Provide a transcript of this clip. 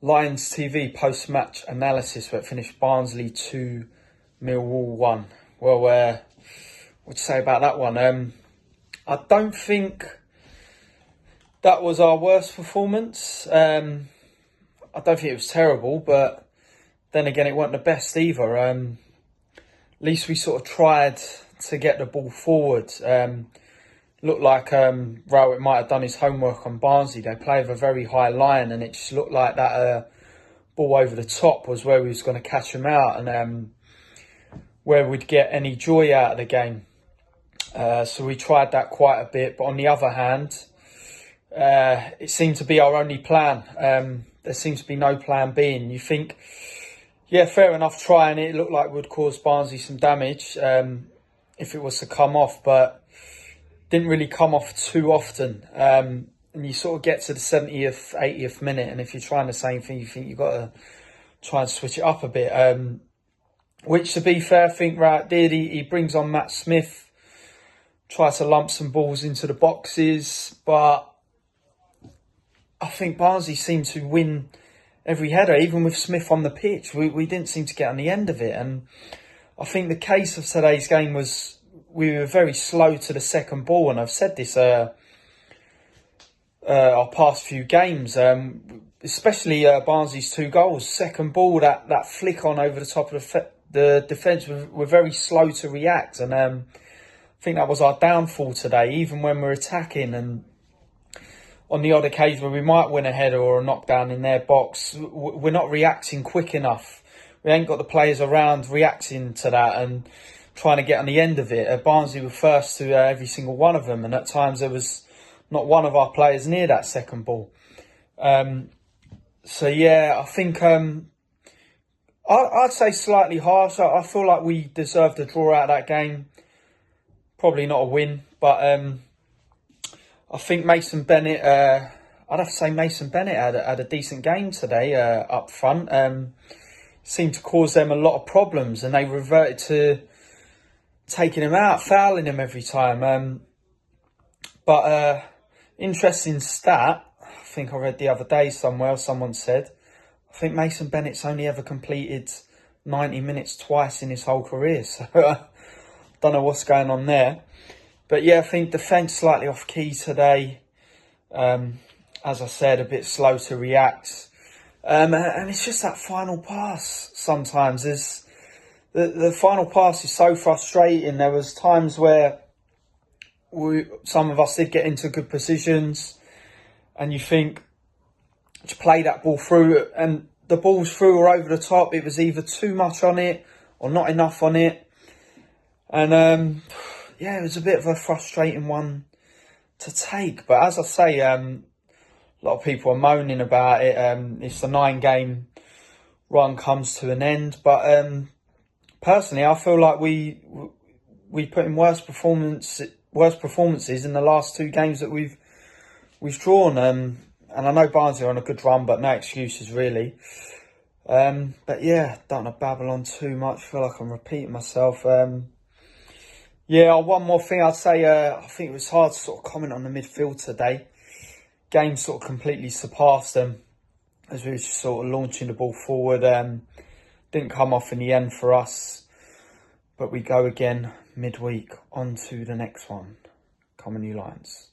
Lions TV post-match analysis where it finished Barnsley 2, Millwall 1. Well, what to say about that one? I don't think that was our worst performance. I don't think it was terrible, but then again, it wasn't the best either. At least we sort of tried to get the ball forward. Looked like Rowett might have done his homework on Barnsley. They play with a very high line, and it just looked like that ball over the top was where we was going to catch them out, and where we'd get any joy out of the game. So we tried that quite a bit. But on the other hand, it seemed to be our only plan. There seems to be no plan B. And you think, yeah, fair enough, trying it. It looked like it would cause Barnsley some damage if it was to come off, but didn't really come off too often. And you sort of get to the 70th, 80th minute, and if you're trying the same thing, you think you've got to try and switch it up a bit. Which, to be fair, I think Rowett did. He brings on Matt Smith, tries to lump some balls into the boxes, but I think Barnsley seemed to win every header, even with Smith on the pitch. We didn't seem to get on the end of it. And I think the case of today's game was we were very slow to the second ball. And I've said this our past few games, especially Barnsley's 2 goals. Second ball, that flick on over the top of the defence, we're very slow to react. And I think that was our downfall today, even when we're attacking. And on the odd occasion where we might win a header or a knockdown in their box, we're not reacting quick enough. We ain't got the players around reacting to that and trying to get on the end of it. Barnsley were first to every single one of them, and at times there was not one of our players near that second ball. So yeah, I think I'd say slightly harsh. I feel like we deserved a draw out of that game. Probably not a win, but I think Mason Bennett, I'd have to say Mason Bennett had a decent game today up front. Seemed to cause them a lot of problems, and they reverted to taking him out, fouling him every time. But interesting stat, I think I read the other day somewhere, someone said, I think Mason Bennett's only ever completed 90 minutes twice in his whole career. So don't know what's going on there. But yeah, I think defence slightly off key today. As I said, a bit slow to react. And it's just that final pass sometimes. The final pass is so frustrating. There was times where some of us did get into good positions, and you think, to play that ball through, and the ball's through or over the top. It was either too much on it or not enough on it. And yeah, it was a bit of a frustrating one to take. But as I say, a lot of people are moaning about it. It's the 9-game run comes to an end. But personally, I feel like we put in worse performances in the last 2 games that we've drawn. And I know Barnsley are on a good run, but no excuses really. But yeah, don't want to babble on too much. I feel like I'm repeating myself. Yeah, one more thing I'd say. I think it was hard to sort of comment on the midfield today. Game sort of completely surpassed them as we were just sort of launching the ball forward. Didn't come off in the end for us, but we go again midweek on to the next one. Come on, you Lions.